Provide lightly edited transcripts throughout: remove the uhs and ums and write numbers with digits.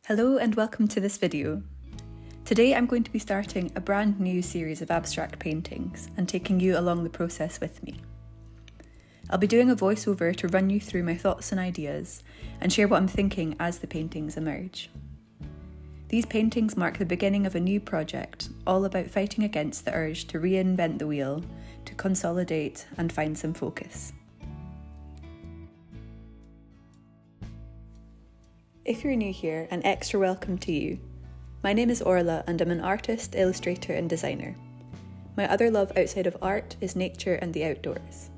Hello and welcome to this video. Today I'm going to be starting a brand new series of abstract paintings and taking you along the process with me. I'll be doing a voiceover to run you through my thoughts and ideas and share what I'm thinking as the paintings emerge. These paintings mark the beginning of a new project, all about fighting against the urge to reinvent the wheel, to consolidate and find some focus. If you're new here, an extra welcome to you. My name is Orla and I'm an artist, illustrator and designer. My other love outside of art is nature and the outdoors.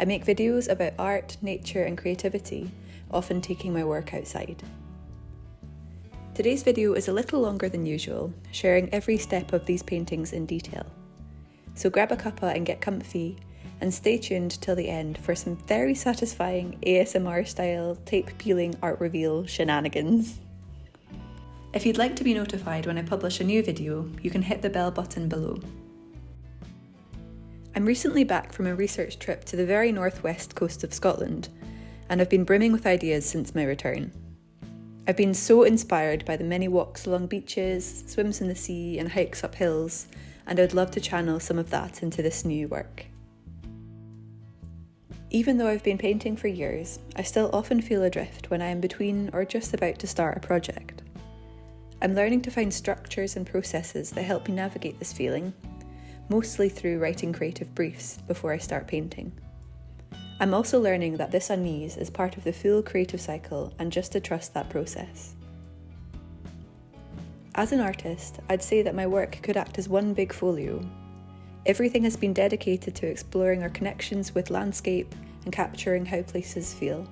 I make videos about art, nature and creativity, often taking my work outside. Today's video is a little longer than usual, sharing every step of these paintings in detail. So grab a cuppa and get comfy, and stay tuned till the end for some very satisfying ASMR style tape peeling art reveal shenanigans. If you'd like to be notified when I publish a new video, you can hit the bell button below. I'm recently back from a research trip to the very northwest coast of Scotland, and I've been brimming with ideas since my return. I've been so inspired by the many walks along beaches, swims in the sea and hikes up hills, and I'd love to channel some of that into this new work. Even though I've been painting for years, I still often feel adrift when I am between or just about to start a project. I'm learning to find structures and processes that help me navigate this feeling, mostly through writing creative briefs before I start painting. I'm also learning that this unease is part of the full creative cycle and just to trust that process. As an artist, I'd say that my work could act as one big folio. Everything has been dedicated to exploring our connections with landscape and capturing how places feel.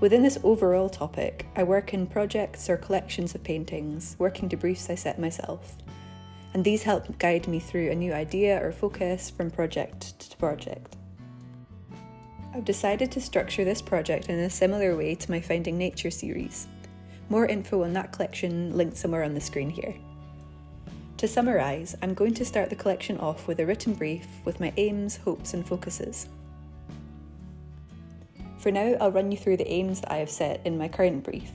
Within this overall topic, I work in projects or collections of paintings, working to briefs I set myself, and these help guide me through a new idea or focus from project to project. I've decided to structure this project in a similar way to my Finding Nature series. More info on that collection linked somewhere on the screen here. To summarise, I'm going to start the collection off with a written brief with my aims, hopes and focuses. For now, I'll run you through the aims that I have set in my current brief,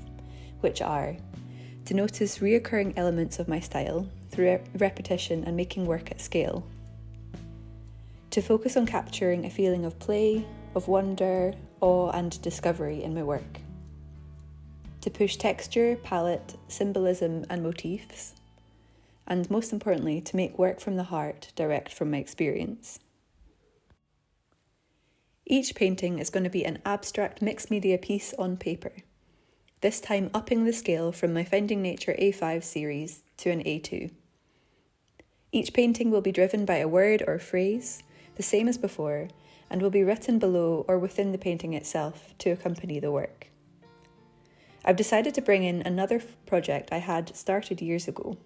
which are to notice reoccurring elements of my style through repetition and making work at scale, to focus on capturing a feeling of play, of wonder, awe and discovery in my work, to push texture, palette, symbolism and motifs, and most importantly, to make work from the heart direct from my experience. Each painting is going to be an abstract mixed media piece on paper, this time upping the scale from my Finding Nature A5 series to an A2. Each painting will be driven by a word or phrase, the same as before, and will be written below or within the painting itself to accompany the work. I've decided to bring in another project I had started years ago,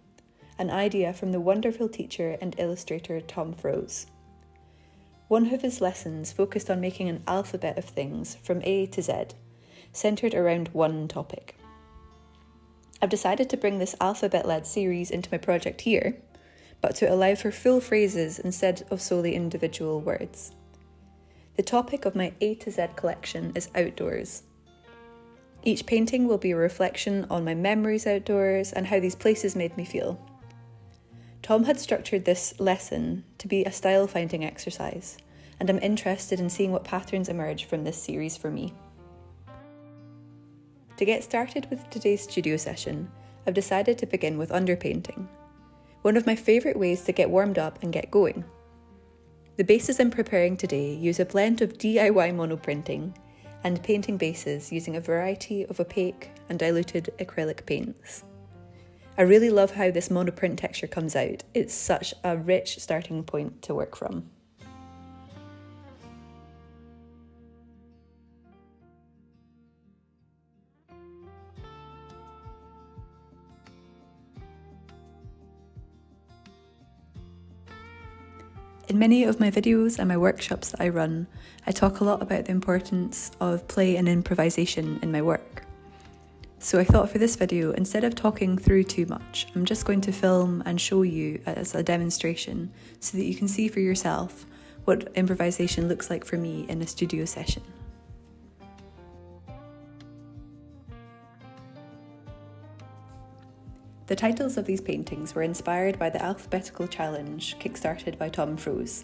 an idea from the wonderful teacher and illustrator Tom Froese. One of his lessons focused on making an alphabet of things from A to Z, centred around one topic. I've decided to bring this alphabet-led series into my project here, but to allow for full phrases instead of solely individual words. The topic of my A to Z collection is outdoors. Each painting will be a reflection on my memories outdoors and how these places made me feel. Tom had structured this lesson to be a style-finding exercise, and I'm interested in seeing what patterns emerge from this series for me. To get started with today's studio session, I've decided to begin with underpainting, one of my favourite ways to get warmed up and get going. The bases I'm preparing today use a blend of DIY monoprinting and painting bases using a variety of opaque and diluted acrylic paints. I really love how this monoprint texture comes out. It's such a rich starting point to work from. In many of my videos and my workshops that I run, I talk a lot about the importance of play and improvisation in my work. So I thought for this video, instead of talking through too much, I'm just going to film and show you as a demonstration so that you can see for yourself what improvisation looks like for me in a studio session. The titles of these paintings were inspired by the alphabetical challenge kickstarted by Tom Froese.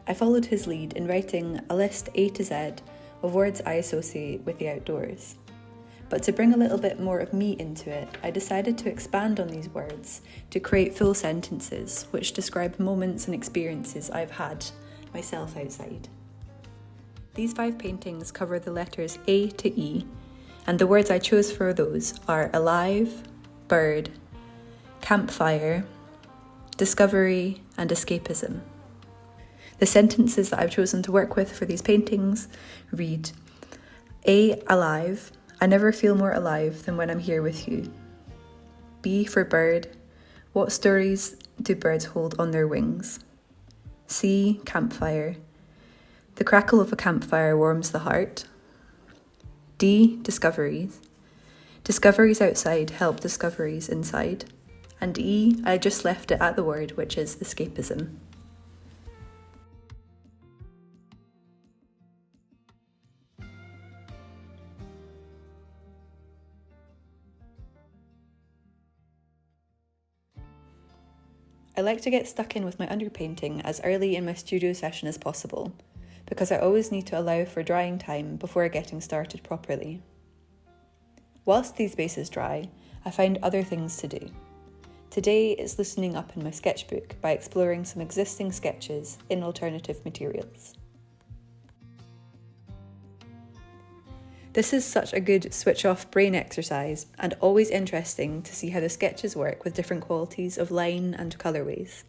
I followed his lead in writing a list A to Z of words I associate with the outdoors. But to bring a little bit more of me into it, I decided to expand on these words to create full sentences which describe moments and experiences I've had myself outside. These 5 paintings cover the letters A to E, and the words I chose for those are alive, bird, campfire, discovery, and escapism. The sentences that I've chosen to work with for these paintings read: A, alive. I never feel more alive than when I'm here with you. B for bird. What stories do birds hold on their wings? C, campfire. The crackle of a campfire warms the heart. D, discoveries. Discoveries outside help discoveries inside. And E, I just left it at the word, which is escapism. I like to get stuck in with my underpainting as early in my studio session as possible, because I always need to allow for drying time before getting started properly. Whilst these bases dry, I find other things to do. Today is loosening up in my sketchbook by exploring some existing sketches in alternative materials. This is such a good switch-off brain exercise and always interesting to see how the sketches work with different qualities of line and colourways.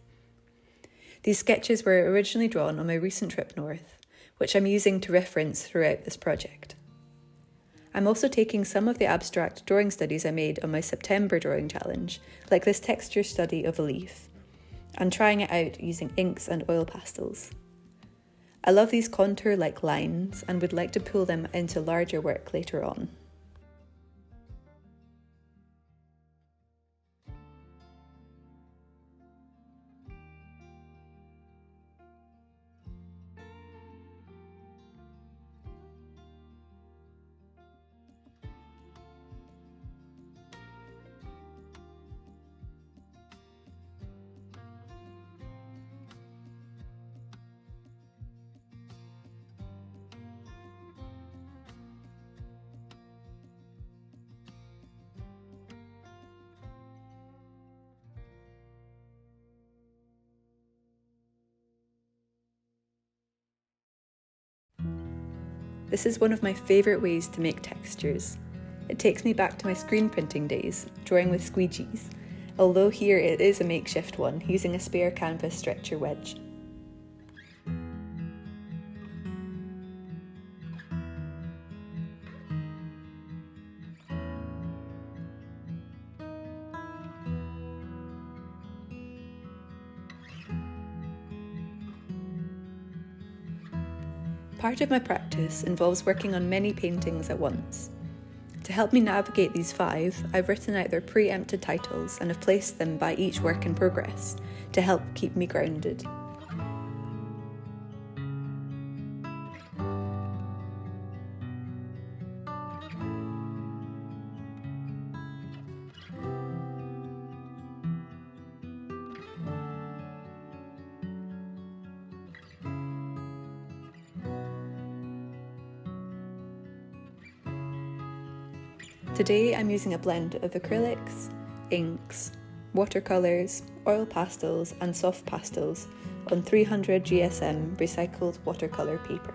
These sketches were originally drawn on my recent trip north, which I'm using to reference throughout this project. I'm also taking some of the abstract drawing studies I made on my September drawing challenge, like this texture study of a leaf, and trying it out using inks and oil pastels. I love these contour-like lines and would like to pull them into larger work later on. This is one of my favourite ways to make textures. It takes me back to my screen printing days, drawing with squeegees, although here it is a makeshift one, using a spare canvas stretcher wedge. Part of my practice involves working on many paintings at once. To help me navigate these 5, I've written out their preempted titles and have placed them by each work in progress to help keep me grounded. Today I'm using a blend of acrylics, inks, watercolours, oil pastels and soft pastels on 300 GSM recycled watercolour paper.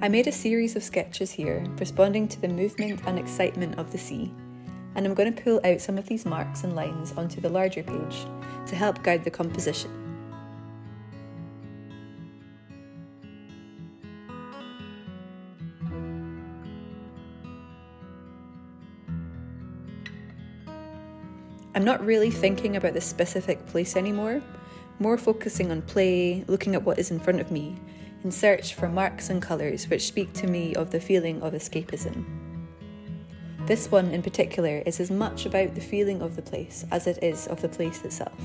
I made a series of sketches here, responding to the movement and excitement of the sea, and I'm going to pull out some of these marks and lines onto the larger page to help guide the composition. I'm not really thinking about the specific place anymore, more focusing on play, looking at what is in front of me, in search for marks and colours which speak to me of the feeling of escapism. This one in particular is as much about the feeling of the place as it is of the place itself.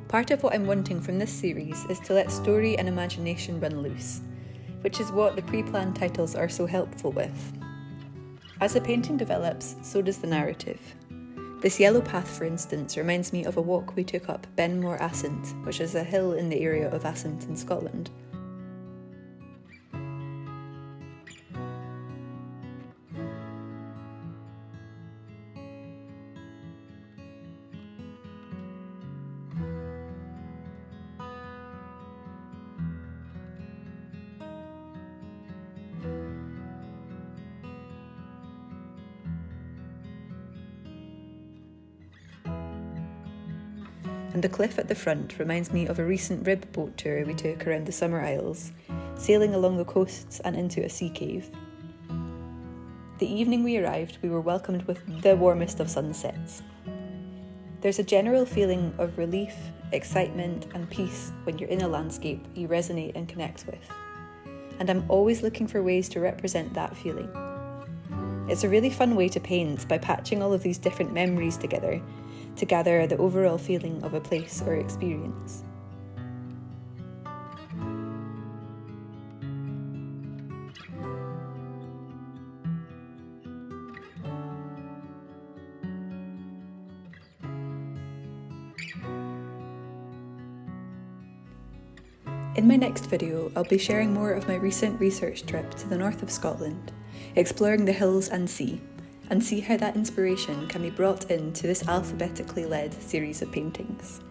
Part of what I'm wanting from this series is to let story and imagination run loose, which is what the pre-planned titles are so helpful with. As the painting develops, so does the narrative. This yellow path, for instance, reminds me of a walk we took up Benmore Assynt, which is a hill in the area of Assynt in Scotland. And the cliff at the front reminds me of a recent rib boat tour we took around the Summer Isles, sailing along the coasts and into a sea cave. The evening we arrived, we were welcomed with the warmest of sunsets. There's a general feeling of relief, excitement, and peace when you're in a landscape you resonate and connect with. And I'm always looking for ways to represent that feeling. It's a really fun way to paint by patching all of these different memories together to gather the overall feeling of a place or experience. In my next video, I'll be sharing more of my recent research trip to the north of Scotland, exploring the hills and sea, and see how that inspiration can be brought into this alphabetically led series of paintings.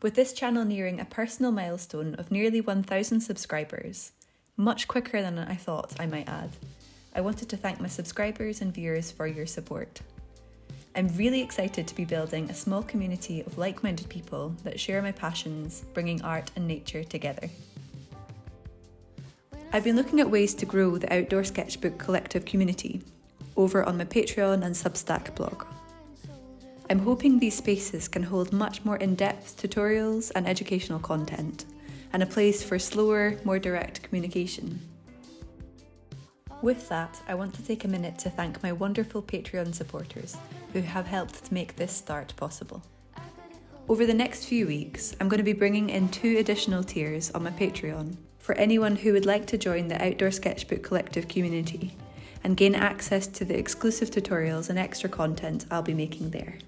With this channel nearing a personal milestone of nearly 1,000 subscribers, much quicker than I thought, I might add, I wanted to thank my subscribers and viewers for your support. I'm really excited to be building a small community of like-minded people that share my passions, bringing art and nature together. I've been looking at ways to grow the Outdoor Sketchbook Collective community over on my Patreon and Substack blog. I'm hoping these spaces can hold much more in-depth tutorials and educational content, and a place for slower, more direct communication. With that, I want to take a minute to thank my wonderful Patreon supporters who have helped to make this start possible. Over the next few weeks, I'm going to be bringing in 2 additional tiers on my Patreon for anyone who would like to join the Outdoor Sketchbook Collective community and gain access to the exclusive tutorials and extra content I'll be making there.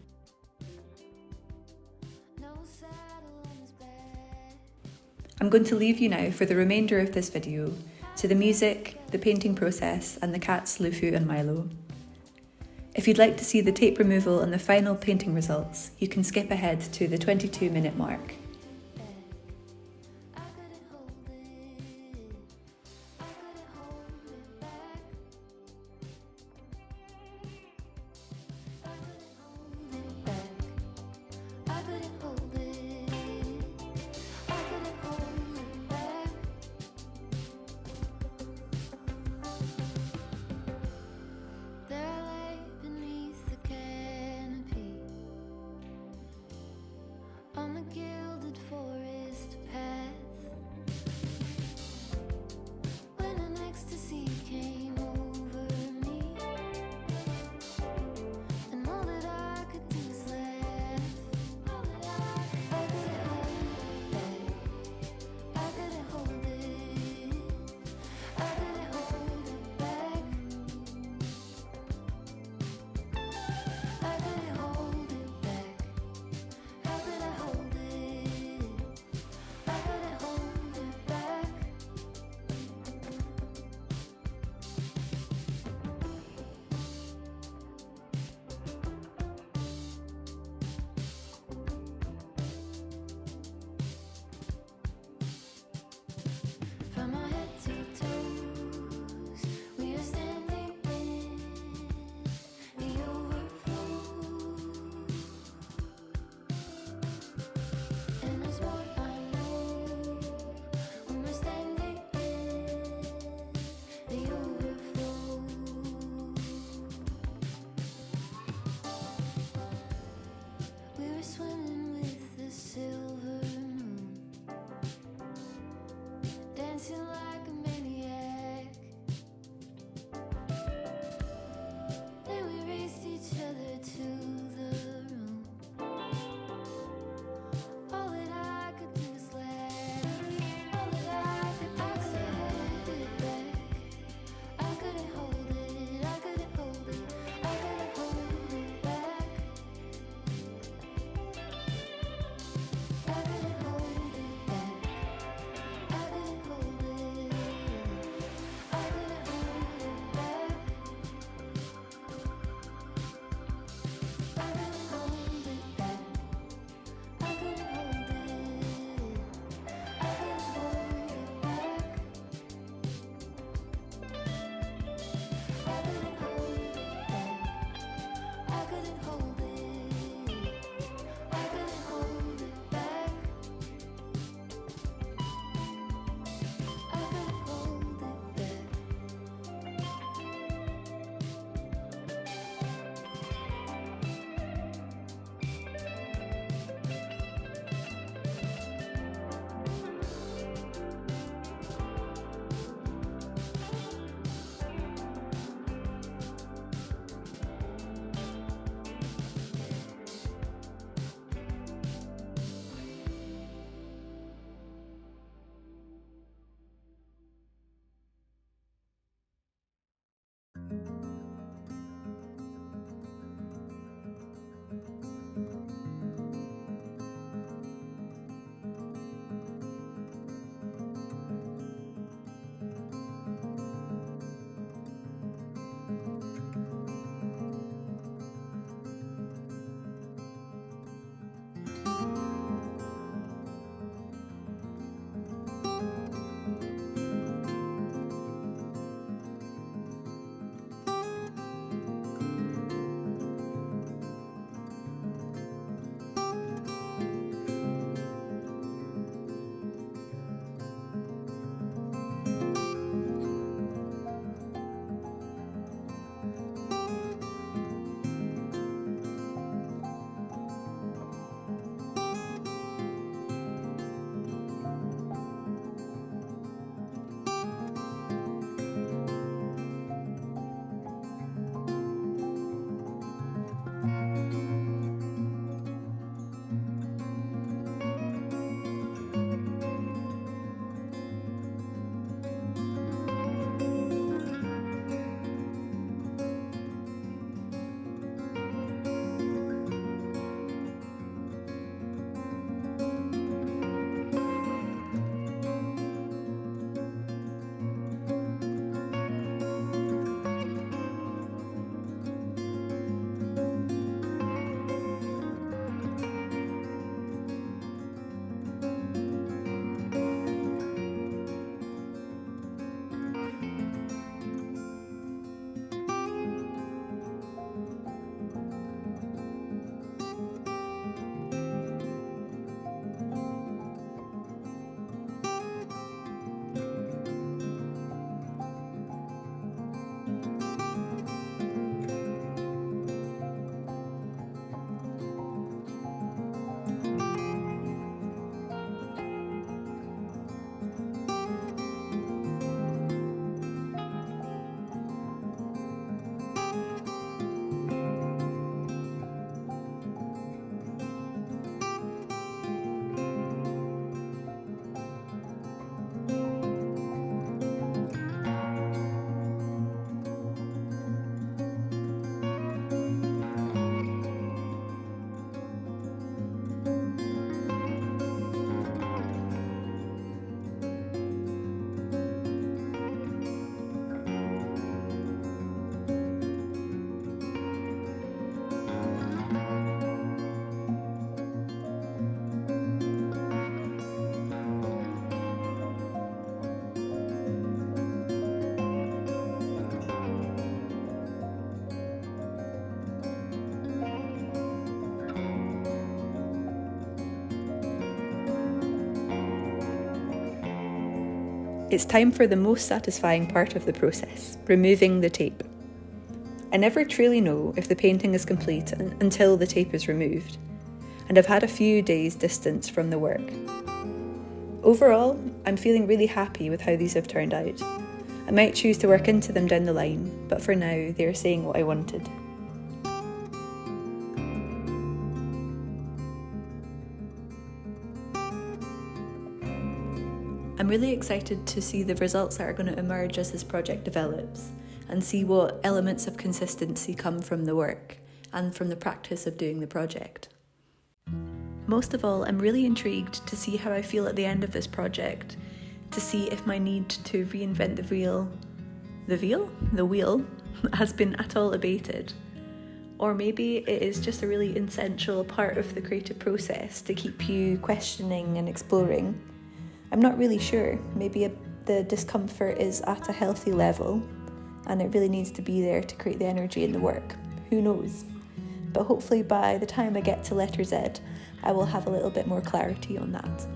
I'm going to leave you now for the remainder of this video to the music, the painting process and the cats Lufu and Milo. If you'd like to see the tape removal and the final painting results, you can skip ahead to the 22-minute mark. It's time for the most satisfying part of the process, removing the tape. I never truly know if the painting is complete until the tape is removed, and I've had a few days distance from the work. Overall, I'm feeling really happy with how these have turned out. I might choose to work into them down the line, but for now, they're saying what I wanted. I'm really excited to see the results that are going to emerge as this project develops, and see what elements of consistency come from the work and from the practice of doing the project. Most of all, I'm really intrigued to see how I feel at the end of this project, to see if my need to reinvent the wheel has been at all abated. Or maybe it is just a really essential part of the creative process to keep you questioning and exploring. I'm not really sure. Maybe the discomfort is at a healthy level and it really needs to be there to create the energy in the work. Who knows? But hopefully by the time I get to letter Z, I will have a little bit more clarity on that.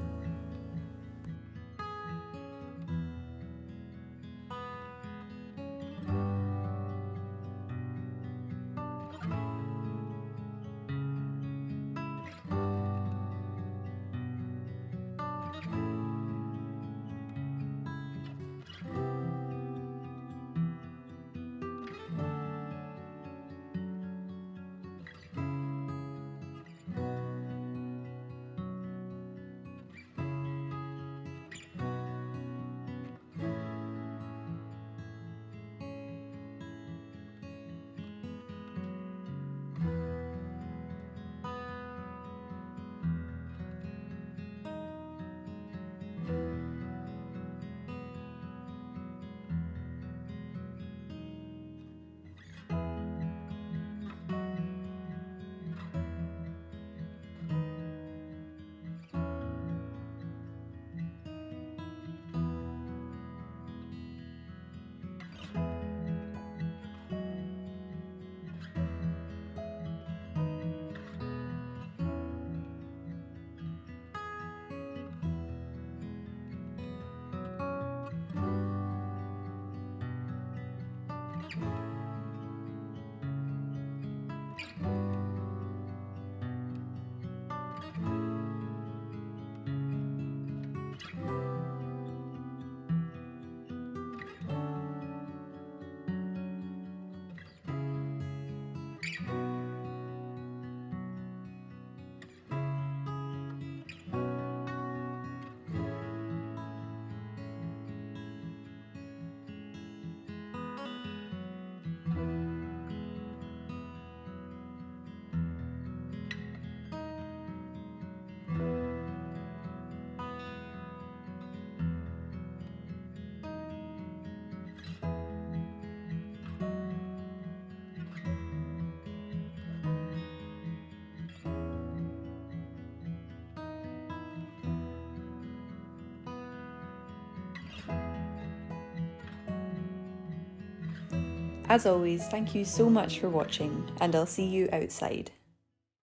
As always, thank you so much for watching, and I'll see you outside.